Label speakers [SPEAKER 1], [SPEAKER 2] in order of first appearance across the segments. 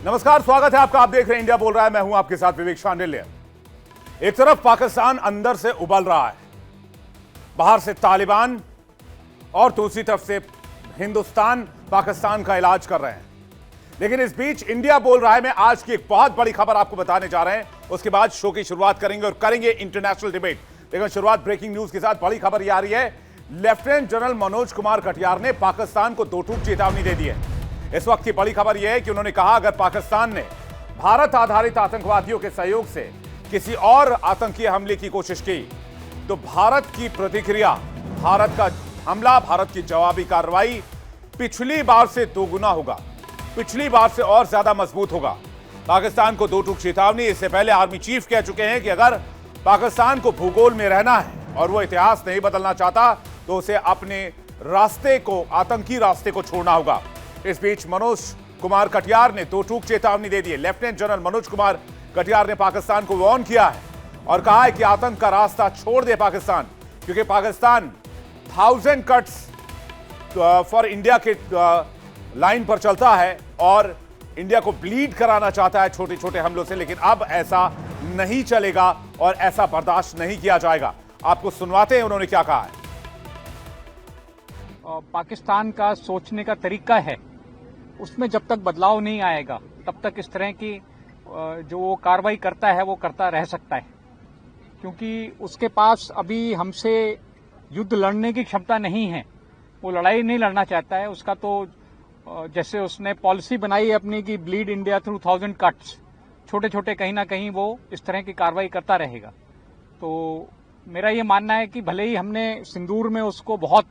[SPEAKER 1] नमस्कार, स्वागत है आपका। आप देख रहे हैं इंडिया बोल रहा है। मैं हूं आपके साथ विवेक शांडिल्य। एक तरफ पाकिस्तान अंदर से उबल रहा है, बाहर से तालिबान, और दूसरी तरफ से हिंदुस्तान पाकिस्तान का इलाज कर रहे हैं। लेकिन इस बीच इंडिया बोल रहा है में आज की एक बहुत बड़ी खबर आपको बताने जा रहे हैं। उसके बाद शो की शुरुआत करेंगे और करेंगे इंटरनेशनल डिबेट। लेकिन शुरुआत ब्रेकिंग न्यूज के साथ। बड़ी खबर यह आ रही है, लेफ्टिनेंट जनरल मनोज कुमार कटियार ने पाकिस्तान को दो टूक चेतावनी दे दी है। इस वक्त की बड़ी खबर यह है कि उन्होंने कहा, अगर पाकिस्तान ने भारत आधारित आतंकवादियों के सहयोग से किसी और आतंकी हमले की कोशिश की तो भारत की प्रतिक्रिया, भारत का हमला, भारत की जवाबी कार्रवाई पिछली बार से दोगुना होगा, पिछली बार से और ज्यादा मजबूत होगा। पाकिस्तान को दो टूक चेतावनी। इससे पहले आर्मी चीफ कह चुके हैं कि अगर पाकिस्तान को भूगोल में रहना है और वो इतिहास नहीं बदलना चाहता तो उसे अपने रास्ते को, आतंकी रास्ते को छोड़ना होगा। इस बीच मनोज कुमार कटियार ने दो टूक चेतावनी दे दी है। लेफ्टिनेंट जनरल मनोज कुमार कटियार ने पाकिस्तान को वार्न किया है और कहा है कि आतंक का रास्ता छोड़ दे पाकिस्तान, क्योंकि पाकिस्तान 1000 कट्स फॉर इंडिया के लाइन पर चलता है और इंडिया को ब्लीड कराना चाहता है छोटे छोटे हमलों से। लेकिन अब ऐसा नहीं चलेगा और ऐसा बर्दाश्त नहीं किया जाएगा। आपको सुनवाते हैं उन्होंने क्या कहा है।
[SPEAKER 2] पाकिस्तान का सोचने का तरीका है, उसमें जब तक बदलाव नहीं आएगा तब तक इस तरह की जो वो कार्रवाई करता है वो करता रह सकता है, क्योंकि उसके पास अभी हमसे युद्ध लड़ने की क्षमता नहीं है। वो लड़ाई नहीं लड़ना चाहता है। उसका तो जैसे उसने पॉलिसी बनाई है अपनी कि ब्लीड इंडिया थ्रू 1000 कट्स, छोटे छोटे कहीं ना कहीं वो इस तरह की कार्रवाई करता रहेगा। तो मेरा ये मानना है कि भले ही हमने सिंदूर में उसको बहुत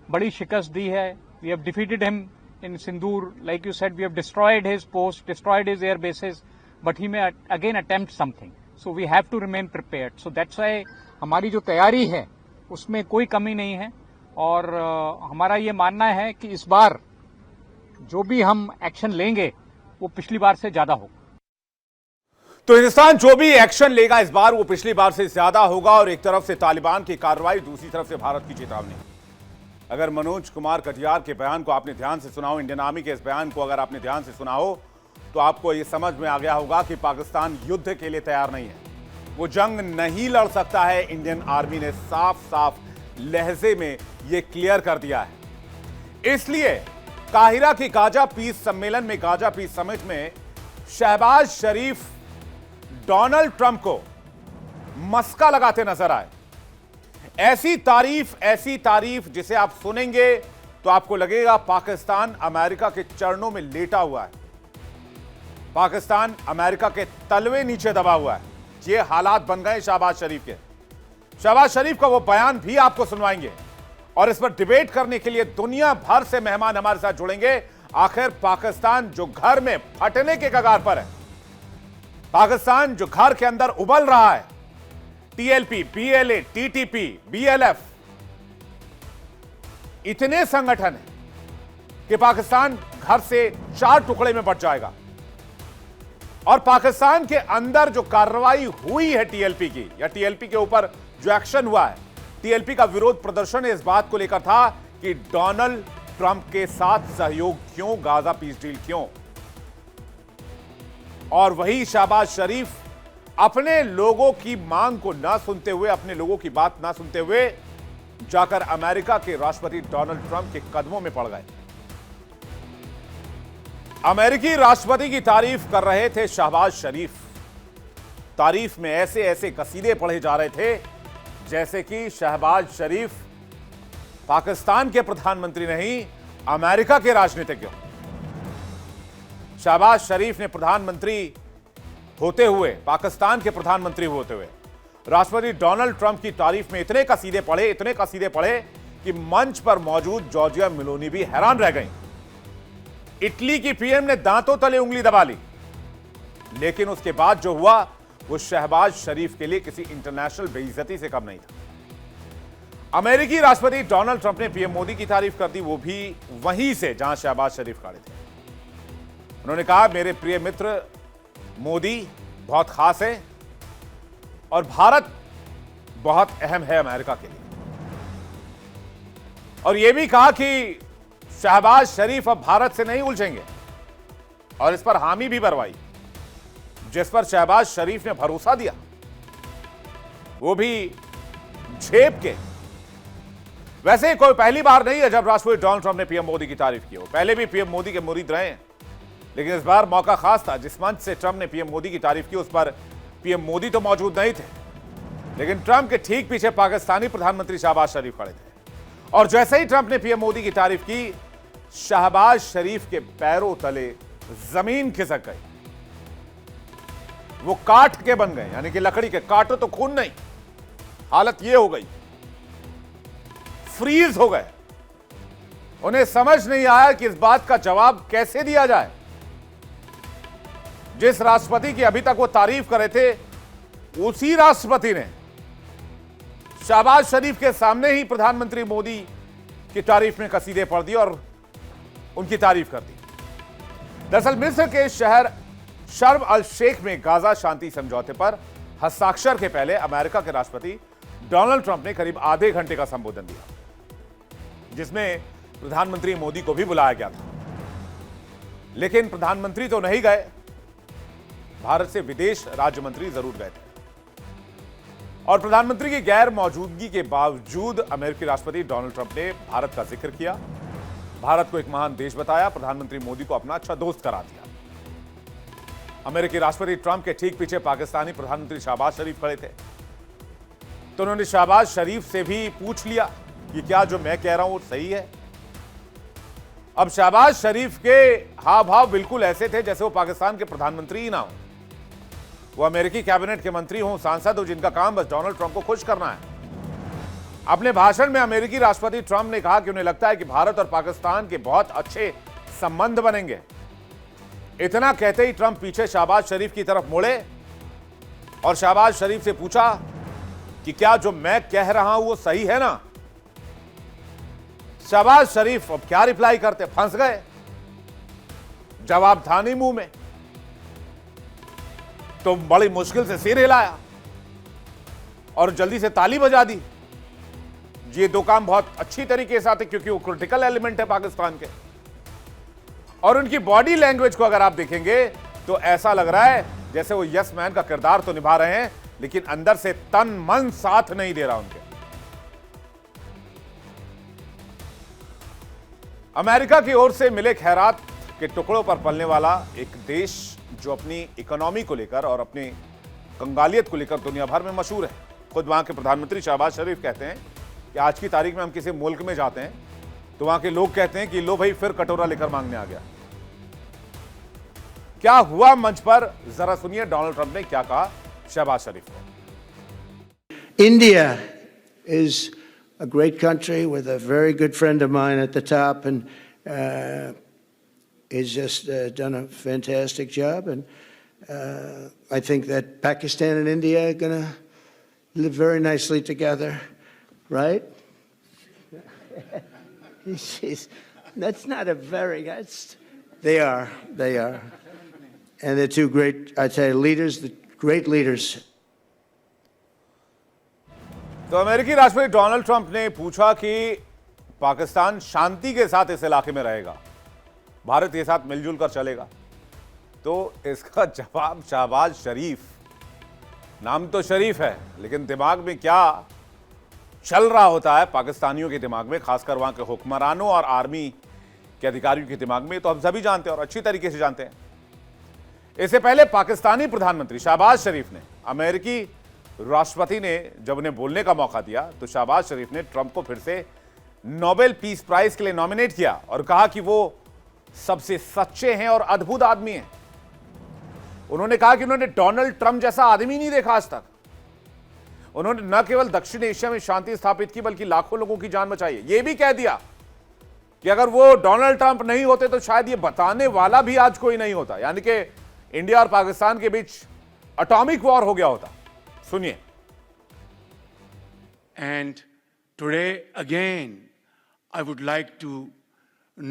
[SPEAKER 2] बड़ी शिकस्त दी है, we have defeated him in Sindoor, like you said, we have destroyed his post, destroyed his air bases, but he may again attempt something, so we have to remain prepared. So that's why हमारी जो तैयारी है उसमें कोई कमी नहीं है। और हमारा ये मानना है कि इस बार जो भी हम एक्शन लेंगे वो पिछली बार से ज्यादा होगा।
[SPEAKER 1] तो हिंदुस्तान जो भी एक्शन लेगा इस बार वो पिछली बार से ज्यादा होगा। और एक तरफ से तालिबान की कार्रवाई, दूसरी तरफ से भारत की चेतावनी। अगर मनोज कुमार कटियार के बयान को आपने ध्यान से सुना हो, इंडियन आर्मी के इस बयान को अगर आपने ध्यान से सुना हो, तो आपको यह समझ में आ गया होगा कि पाकिस्तान युद्ध के लिए तैयार नहीं है, वो जंग नहीं लड़ सकता है। इंडियन आर्मी ने साफ साफ लहजे में यह क्लियर कर दिया है। इसलिए काहिरा की गाजा पीस सम्मेलन में, गाजा पीस समिट में शहबाज शरीफ डोनाल्ड ट्रंप को मस्का लगाते नजर आए। ऐसी तारीफ जिसे आप सुनेंगे तो आपको लगेगा पाकिस्तान अमेरिका के चरणों में लेटा हुआ है, पाकिस्तान अमेरिका के तलवे नीचे दबा हुआ है। ये हालात बन गए शहबाज शरीफ के। शहबाज शरीफ का वो बयान भी आपको सुनवाएंगे और इस पर डिबेट करने के लिए दुनिया भर से मेहमान हमारे साथ जुड़ेंगे। आखिर पाकिस्तान जो घर में फटने के कगार पर है, पाकिस्तान जो घर के अंदर उबल रहा है, टीएलपी, बीएलए, टीटीपी, बीएलएफ, इतने संगठन हैं कि पाकिस्तान घर से 4 टुकड़े में बट जाएगा। और पाकिस्तान के अंदर जो कार्रवाई हुई है टीएलपी की, या टीएलपी के ऊपर जो एक्शन हुआ है, टीएलपी का विरोध प्रदर्शन इस बात को लेकर था कि डोनाल्ड ट्रंप के साथ सहयोग क्यों, गाजा पीस डील क्यों। और वही शहबाज शरीफ अपने लोगों की मांग को ना सुनते हुए, अपने लोगों की बात ना सुनते हुए जाकर अमेरिका के राष्ट्रपति डोनाल्ड ट्रंप के कदमों में पड़ गए। अमेरिकी राष्ट्रपति की तारीफ कर रहे थे शहबाज शरीफ। तारीफ में ऐसे ऐसे कसीदे पढ़े जा रहे थे जैसे कि शहबाज शरीफ पाकिस्तान के प्रधानमंत्री नहीं, अमेरिका के राजनीतिज्ञ हो। शहबाज शरीफ ने प्रधानमंत्री होते हुए, पाकिस्तान के प्रधानमंत्री होते हुए, राष्ट्रपति डोनाल्ड ट्रंप की तारीफ में इतने कसीदे पढ़े कि मंच पर मौजूद जॉर्जिया मेलोनी भी हैरान रह गई। इटली की पीएम ने दांतों तले उंगली दबा ली। लेकिन उसके बाद जो हुआ वो शहबाज शरीफ के लिए किसी इंटरनेशनल बेइज्जती से कम नहीं था। अमेरिकी राष्ट्रपति डोनाल्ड ट्रंप ने पीएम मोदी की तारीफ कर दी, वो भी वहीं से जहां शहबाज शरीफ खड़े थे। उन्होंने कहा, मेरे प्रिय मित्र मोदी बहुत खास है और भारत बहुत अहम है अमेरिका के लिए। और यह भी कहा कि शहबाज शरीफ अब भारत से नहीं उलझेंगे, और इस पर हामी भी भरवाई, जिस पर शहबाज शरीफ ने भरोसा दिया, वो भी झेप के। वैसे कोई पहली बार नहीं है जब राष्ट्रपति डोनाल्ड ट्रंप ने पीएम मोदी की तारीफ की हो, पहले भी पीएम मोदी के मुरीद रहे हैं, लेकिन इस बार मौका खास था। जिस मंच से ट्रंप ने पीएम मोदी की तारीफ की उस पर पीएम मोदी तो मौजूद नहीं थे, लेकिन ट्रंप के ठीक पीछे पाकिस्तानी प्रधानमंत्री शहबाज शरीफ खड़े थे। और जैसे ही ट्रंप ने पीएम मोदी की तारीफ की, शहबाज शरीफ के पैरों तले जमीन खिसक गई। वो काट के बन गए, यानी कि लकड़ी के, काटो तो खून नहीं, हालत ये हो गई, फ्रीज हो गए। उन्हें समझ नहीं आया कि इस बात का जवाब कैसे दिया जाए। जिस राष्ट्रपति की अभी तक वो तारीफ कर रहे थे, उसी राष्ट्रपति ने शहबाज शरीफ के सामने ही प्रधानमंत्री मोदी की तारीफ में कसीदे पढ़ दिए और उनकी तारीफ कर दी। दरअसल मिस्र के शहर शर्म अल शेख में गाजा शांति समझौते पर हस्ताक्षर के पहले अमेरिका के राष्ट्रपति डोनाल्ड ट्रंप ने करीब आधे घंटे का संबोधन दिया, जिसमें प्रधानमंत्री मोदी को भी बुलाया गया था। लेकिन प्रधानमंत्री तो नहीं गए, भारत से विदेश राज्य मंत्री जरूर गए थे। और प्रधानमंत्री की गैर मौजूदगी के बावजूद अमेरिकी राष्ट्रपति डोनाल्ड ट्रंप ने भारत का जिक्र किया, भारत को एक महान देश बताया, प्रधानमंत्री मोदी को अपना अच्छा दोस्त करार दिया। अमेरिकी राष्ट्रपति ट्रंप के ठीक पीछे पाकिस्तानी प्रधानमंत्री शहबाज शरीफ खड़े थे, तो उन्होंने शहबाज शरीफ से भी पूछ लिया कि क्या जो मैं कह रहा हूं वो सही है। अब शहबाज शरीफ के हाव भाव बिल्कुल ऐसे थे जैसे वो पाकिस्तान के प्रधानमंत्री ही ना हो, वो अमेरिकी कैबिनेट के मंत्री हों, सांसद हो, जिनका काम बस डोनाल्ड ट्रंप को खुश करना है। अपने भाषण में अमेरिकी राष्ट्रपति ट्रंप ने कहा कि उन्हें लगता है कि भारत और पाकिस्तान के बहुत अच्छे संबंध बनेंगे। इतना कहते ही ट्रंप पीछे शहबाज शरीफ की तरफ मुड़े और शहबाज शरीफ से पूछा कि क्या जो मैं कह रहा हूं वो सही है ना। शहबाज शरीफ अब क्या रिप्लाई करते, फंस गए, जवाब था नहीं मुंह में, तो बड़ी मुश्किल से सिर हिलाया और जल्दी से ताली बजा दी। ये दो काम बहुत अच्छी तरीके से आते क्योंकि वो क्रिटिकल एलिमेंट है पाकिस्तान के। और उनकी बॉडी लैंग्वेज को अगर आप देखेंगे तो ऐसा लग रहा है जैसे वो यस मैन का किरदार तो निभा रहे हैं, लेकिन अंदर से तन मन साथ नहीं दे रहा उनके। अमेरिका की ओर से मिले खैरात के टुकड़ों पर पलने वाला एक देश जो अपनी इकोनॉमी को लेकर और अपनी कंगालियत को लेकर दुनिया भर में मशहूर है। खुद वहां के प्रधानमंत्री शहबाज शरीफ कहते हैं कि आज की तारीख में हम किसी मुल्क में जाते हैं तो वहां के लोग कहते हैं कि लो भाई फिर कटोरा लेकर मांगने आ गया। क्या हुआ मंच पर, जरा सुनिए डोनाल्ड ट्रंप ने क्या कहा शहबाज शरीफ को।
[SPEAKER 3] India is a great country with a very good friend of mine at the top, and he's just done a fantastic job. And I think that Pakistan and India are going to live very nicely together, right? That's not a very, they are. And they're two great, I tell you, leaders, great leaders.
[SPEAKER 1] तो अमेरिकी राष्ट्रपति Donald Trump ने पूछा कि पाकिस्तान शांति के साथ इस इलाके में रहेगा, भारत के साथ मिलजुल कर चलेगा। तो इसका जवाब शहबाज शरीफ, नाम तो शरीफ है लेकिन दिमाग में क्या चल रहा होता है पाकिस्तानियों के दिमाग में, खासकर वहां के हुक्मरानों और आर्मी के अधिकारियों के दिमाग में, तो हम सभी जानते हैं और अच्छी तरीके से जानते हैं। इससे पहले पाकिस्तानी प्रधानमंत्री शहबाज शरीफ ने, अमेरिकी राष्ट्रपति ने जब उन्हें बोलने का मौका दिया तो शहबाज शरीफ ने ट्रंप को फिर से नोबेल पीस प्राइज के लिए नॉमिनेट किया और कहा कि वो सबसे सच्चे हैं और अद्भुत आदमी हैं। उन्होंने कहा कि उन्होंने डोनाल्ड ट्रंप जैसा आदमी नहीं देखा आज तक। उन्होंने न केवल दक्षिण एशिया में शांति स्थापित की बल्कि लाखों लोगों की जान बचाई है। यह भी कह दिया कि अगर वो डोनाल्ड ट्रंप नहीं होते तो शायद ये बताने वाला भी आज कोई नहीं होता, यानी कि इंडिया और पाकिस्तान के बीच एटॉमिक वॉर हो गया होता। सुनिए।
[SPEAKER 4] And today again I would like to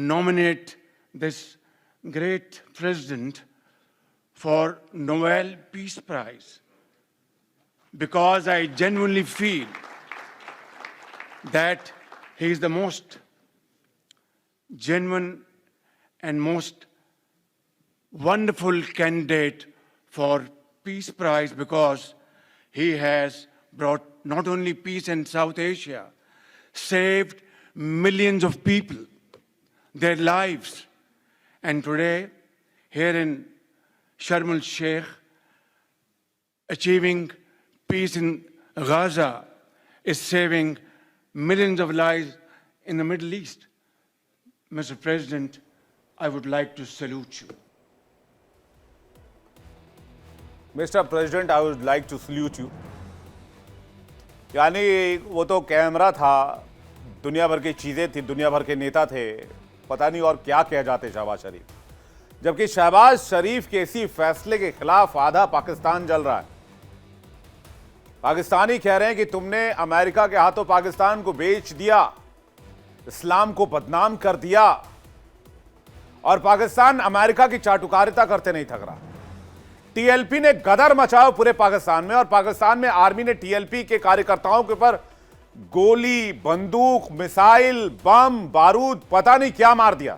[SPEAKER 4] nominate this great president for Nobel Peace Prize because I genuinely feel that he is the most genuine and most wonderful candidate for Peace Prize because he has brought not only peace in South Asia, saved millions of people, their lives. And today, here in Sharm el-Sheikh, achieving peace in Gaza is saving millions of lives in the Middle East. Mr. President, I would like to salute you.
[SPEAKER 1] Mr. President, I would like to salute you. यानी वो तो camera था, दुनिया भर की चीजें थी, दुनिया भर के नेता थे, पता नहीं और क्या कह जाते शहबाज शरीफ, जबकि शहबाज शरीफ के इसी फैसले के खिलाफ आधा पाकिस्तान जल रहा है। पाकिस्तानी कह रहे हैं कि तुमने अमेरिका के हाथों पाकिस्तान को बेच दिया, इस्लाम को बदनाम कर दिया, और पाकिस्तान अमेरिका की चाटुकारिता करते नहीं थक रहा। टीएलपी ने गदर मचाओ पूरे पाकिस्तान में, और पाकिस्तान में आर्मी ने टीएलपी के कार्यकर्ताओं के ऊपर गोली, बंदूक, मिसाइल, बम, बारूद, पता नहीं क्या मार दिया।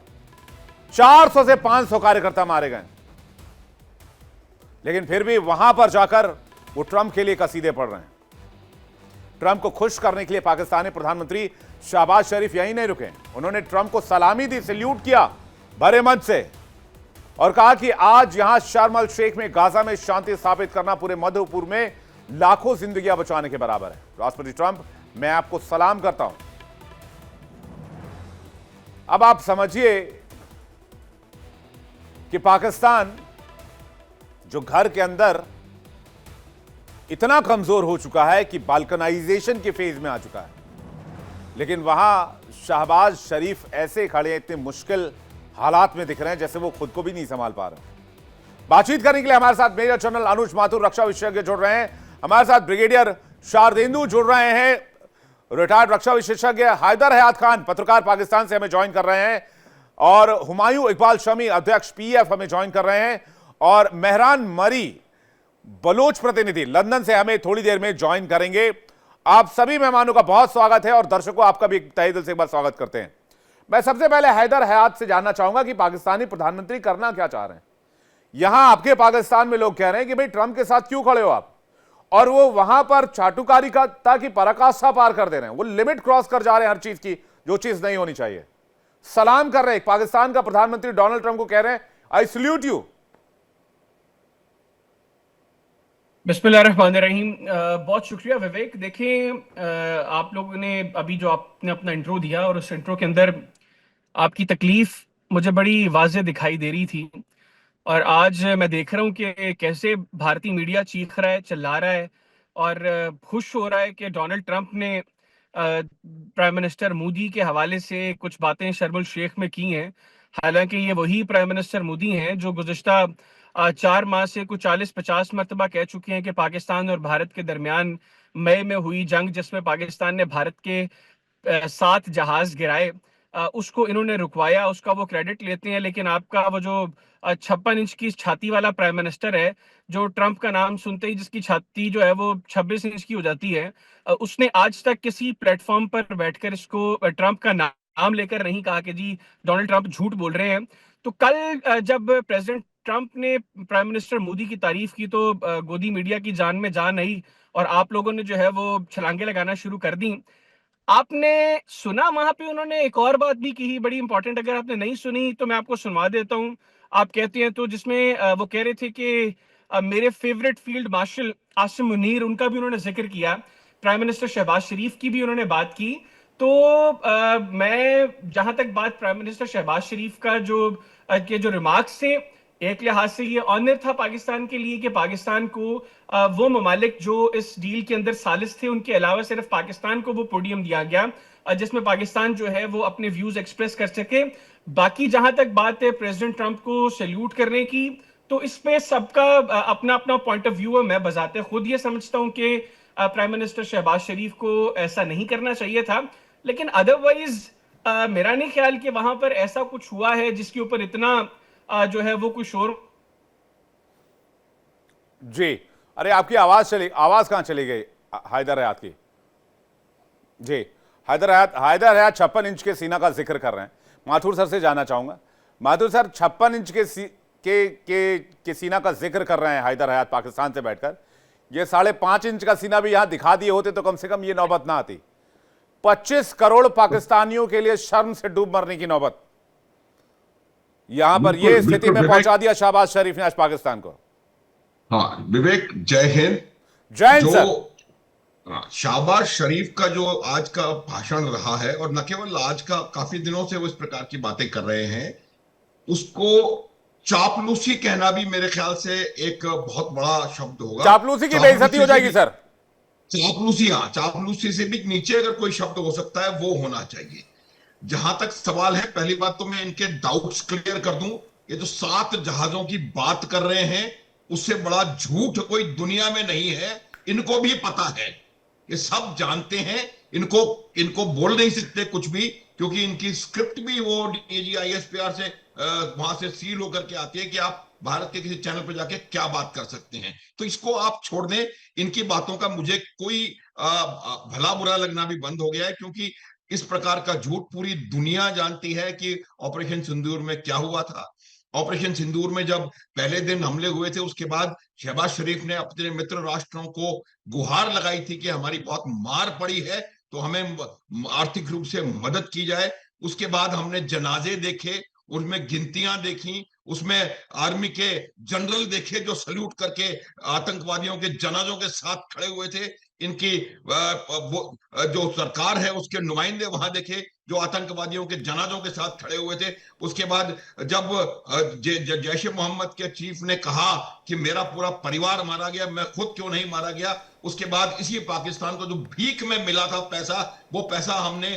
[SPEAKER 1] 400 से 500 कार्यकर्ता मारे गए। लेकिन फिर भी वहां पर जाकर वो ट्रंप के लिए कसीदे पढ़ रहे हैं। ट्रंप को खुश करने के लिए पाकिस्तानी प्रधानमंत्री शहबाज शरीफ यहीं नहीं रुके, उन्होंने ट्रंप को सलामी दी, सैल्यूट किया भरे मन से, और कहा कि आज यहां शर्म अल शेख में, गाजा में शांति स्थापित करना पूरे मध्य पूर्व में लाखों जिंदगियां बचाने के बराबर है। राष्ट्रपति ट्रंप, मैं आपको सलाम करता हूं। अब आप समझिए कि पाकिस्तान जो घर के अंदर इतना कमजोर हो चुका है कि बाल्कनाइजेशन के फेज में आ चुका है, लेकिन वहां शहबाज शरीफ ऐसे खड़े हैं, इतने मुश्किल हालात में दिख रहे हैं जैसे वो खुद को भी नहीं संभाल पा रहे। बातचीत करने के लिए हमारे साथ मेजर जनरल अनुज माथुर, रक्षा विशेषज्ञ, जुड़ रहे हैं। हमारे साथ ब्रिगेडियर शारदेंदु जुड़ रहे हैं, रिटायर्ड रक्षा विशेषज्ञ। हैदर हयात खान, पत्रकार, पाकिस्तान से हमें ज्वाइन कर रहे हैं, और हुमायूं इकबाल शमी, अध्यक्ष पीएफ, हमें ज्वाइन कर रहे हैं, और मेहरान मरी, बलोच प्रतिनिधि, लंदन से हमें थोड़ी देर में ज्वाइन करेंगे। आप सभी मेहमानों का बहुत स्वागत है, और दर्शकों आपका भी तहे दिल से एक बार स्वागत करते हैं। मैं सबसे पहले हैदर हयात से जानना चाहूंगा कि पाकिस्तानी प्रधानमंत्री करना क्या चाह रहे हैं। यहां आपके पाकिस्तान में लोग कह रहे हैं कि भाई ट्रंप के साथ क्यों खड़े हो आप, और वो वहां पर चाटुकारिता की पराकाष्ठा पार कर दे रहे हैं, वो लिमिट क्रॉस कर जा रहे हैं हर चीज की, जो चीज नहीं होनी चाहिए। सलाम कर रहे हैं पाकिस्तान का प्रधानमंत्री डोनाल्ड ट्रंप को, कह रहे हैं आई सल्यूट यू।
[SPEAKER 5] बिस्मिल्लाहिर्रहमानिर्रहीम। बहुत शुक्रिया विवेक। देखें, आप लोगों ने अभी जो आपने अपना इंट्रो दिया, और उस इंट्रो के अंदर आपकी तकलीफ मुझे बड़ी वाज़ेह दिखाई दे रही थी, और आज मैं देख रहा हूं कि कैसे भारतीय मीडिया चीख रहा है, चिल्ला रहा है, और खुश हो रहा है कि डोनाल्ड ट्रंप ने प्राइम मिनिस्टर मोदी के हवाले से कुछ बातें शर्म अल शेख में की हैं। हालांकि ये वही प्राइम मिनिस्टर मोदी हैं जो गुज़िश्ता 4 माह से कुछ 40-50 मरतबा कह चुके हैं कि पाकिस्तान और भारत के दरमियान मई में हुई जंग, जिसमें पाकिस्तान ने भारत के 7 जहाज गिराए, उसको इन्होंने रुकवाया, उसका वो क्रेडिट लेते हैं। लेकिन आपका वो जो 56 इंच की छाती वाला प्राइम मिनिस्टर है, जो ट्रंप का नाम सुनते ही जिसकी छाती जो है वो 26 इंच की हो जाती है, उसने आज तक किसी प्लेटफॉर्म पर बैठकर इसको ट्रंप का नाम लेकर नहीं कहा कि जी डोनाल्ड ट्रंप झूठ बोल रहे हैं। तो कल जब प्रेसिडेंट ट्रंप ने प्राइम मिनिस्टर मोदी की तारीफ की, तो गोदी मीडिया की जान में जान आई, और आप लोगों ने जो है वो छलांगे लगाना शुरू कर दी। आपने सुना वहां पे उन्होंने एक और बात भी की, बड़ी इंपॉर्टेंट। अगर आपने नहीं सुनी तो मैं आपको सुनवा देता हूं। आप कहते हैं तो, जिसमें वो कह रहे थे कि मेरे favourite field marshal Asim Munir, उनका भी उन्होंने जिक्र किया। प्राइम मिनिस्टर शहबाज शरीफ की भी उन्होंने बात की। तो मैं जहां तक बात प्राइम मिनिस्टर शहबाज शरीफ का जो रिमार्क्स थे, एक लिहाज से ये ऑनर था पाकिस्तान के लिए कि पाकिस्तान को वो ममालिक जो इस डील के अंदर सालिस थे, उनके अलावा सिर्फ पाकिस्तान को वो पोडियम दिया गया जिसमें पाकिस्तान जो है वो अपने व्यूज एक्सप्रेस कर सके। बाकी जहां तक बात है प्रेसिडेंट ट्रंप को सैल्यूट करने की, तो इस पे सबका अपना अपना पॉइंट ऑफ व्यू है। मैं बजाते खुद ये समझता हूं कि प्राइम मिनिस्टर शहबाज शरीफ को ऐसा नहीं करना चाहिए था, लेकिन अदरवाइज मेरा नहीं ख्याल कि वहां पर ऐसा कुछ हुआ है जिसके ऊपर इतना जो है वो कुछ शोर।
[SPEAKER 1] जी, अरे आपकी आवाज कहां चली गई हैदर हयात की? जी, हैदर हयात 56 इंच के सीना का जिक्र कर रहे हैं। माथुर सर से जानना चाहूंगा, माथुर सर 56 इंच के के सीना का जिक्र कर रहे हैं हैदर हयात पाकिस्तान से बैठकर, ये 5.5 इंच का सीना भी यहां दिखा दिए होते तो कम से कम ये नौबत ना आती। 25 करोड़ पाकिस्तानियों के लिए शर्म से डूब मरने की नौबत यहां पर ये स्थिति में पहुंचा दिया शहबाज शरीफ ने आज पाकिस्तान को।
[SPEAKER 6] हाँ विवेक, जय हिंद।
[SPEAKER 1] जय हिंद सर।
[SPEAKER 6] शहबाज शरीफ का जो आज का भाषण रहा है, और न केवल आज का, काफी दिनों से वो इस प्रकार की बातें कर रहे हैं, उसको चापलूसी कहना भी मेरे ख्याल से एक बहुत बड़ा शब्द होगा।
[SPEAKER 1] चापलूसी की बेइज्जती हो जाएगी सर।
[SPEAKER 6] चापलूसी, हाँ, चापलूसी से भी नीचे अगर कोई शब्द हो सकता है वो होना चाहिए। जहां तक सवाल है, पहली बात तो मैं इनके डाउट्स क्लियर कर दूं। ये जो 7 जहाजों की बात कर रहे हैं, उससे बड़ा झूठ कोई दुनिया में नहीं है। इनको भी पता है, ये सब जानते हैं। इनको बोल नहीं सकते कुछ भी, क्योंकि इनकी स्क्रिप्ट भी वो डीजीआई आईएसपीआर से वहां से सील होकर के आती है कि आप भारत के किसी चैनल पर जाके क्या बात कर सकते हैं। तो इसको आप छोड़ दें। इनकी बातों का मुझे कोई भला बुरा लगना भी बंद हो गया है, क्योंकि इस प्रकार का झूठ पूरी दुनिया जानती है कि ऑपरेशन सिंदूर में क्या हुआ था। ऑपरेशन सिंदूर में जब पहले दिन हमले हुए थे, उसके बाद शहबाज शरीफ ने अपने मित्र राष्ट्रों को गुहार लगाई थी कि हमारी बहुत मार पड़ी है, तो हमें आर्थिक रूप से मदद की जाए। उसके बाद हमने जनाजे देखे, उनमें गिनतियां देखी, उसमें आर्मी के जनरल देखे जो सल्यूट करके आतंकवादियों के जनाजों के साथ खड़े हुए थे। इनकी वो जो सरकार है उसके नुमाइंदे वहां देखे जो आतंकवादियों के जनाजों के साथ खड़े हुए थे। उसके बाद जब जैश ए मोहम्मद के चीफ ने कहा कि मेरा पूरा परिवार मारा गया, मैं खुद क्यों नहीं मारा गया, उसके बाद इसी पाकिस्तान को जो भीख में मिला था पैसा, वो पैसा हमने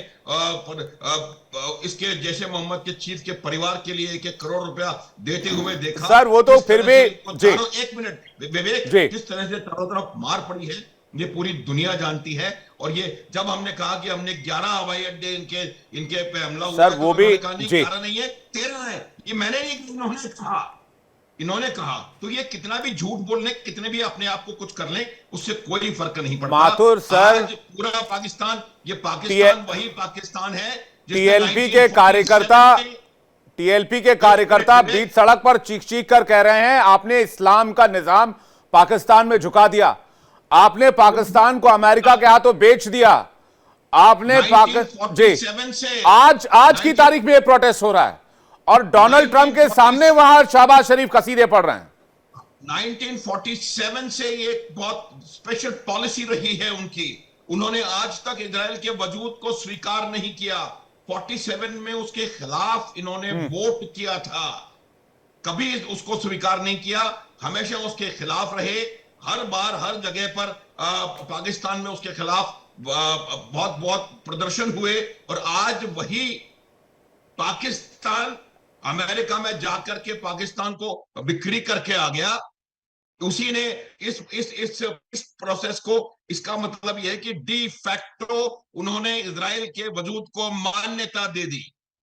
[SPEAKER 6] इसके जैश ए मोहम्मद के चीफ के परिवार के लिए 1-1 करोड़ रुपया देते हुए देखा।
[SPEAKER 1] सर वो तो फिर भी जी,
[SPEAKER 6] एक मिनट विवेक, किस तरह से चारों तरफ मार पड़ी है ये पूरी दुनिया जानती है। और ये जब हमने कहा कि हमने 11 हवाई अड्डे इनके पे हमला हुआ,
[SPEAKER 1] सर वो भी
[SPEAKER 6] 11 नहीं है, 13 है। ये मैंने नहीं, इन्होंने कहा। तो ये कितना भी झूठ बोल लें, कितने भी अपने आप को कुछ कर लें, उससे कोई फर्क नहीं पड़ता।
[SPEAKER 1] माथुर सर,
[SPEAKER 6] आज पूरा पाकिस्तान, ये पाकिस्तान वही पाकिस्तान है।
[SPEAKER 1] टीएलपी के कार्यकर्ता बीच सड़क पर चीख चीख कर कह रहे हैं आपने इस्लाम का निजाम पाकिस्तान में झुका दिया, आपने पाकिस्तान को अमेरिका के हाथों बेच दिया, आपने आज की तारीख में यह प्रोटेस्ट हो रहा है और डोनाल्ड ट्रंप के सामने वहां शहबाज शरीफ कसीदे पढ़ रहे हैं।
[SPEAKER 6] 1947 से ये बहुत स्पेशल पॉलिसी रही है उनकी। उन्होंने आज तक इजराइल के वजूद को स्वीकार नहीं किया। 47 में उसके खिलाफ इन्होंने वोट किया था, कभी उसको स्वीकार नहीं किया, हमेशा उसके खिलाफ रहे। हर बार हर जगह पर पाकिस्तान में उसके खिलाफ बहुत बहुत प्रदर्शन हुए। और आज वही पाकिस्तान अमेरिका में जाकर के पाकिस्तान को बिक्री करके आ गया। उसी ने इस प्रोसेस को, इसका मतलब यह है कि डी फैक्टो उन्होंने इजराइल के वजूद को मान्यता दे दी।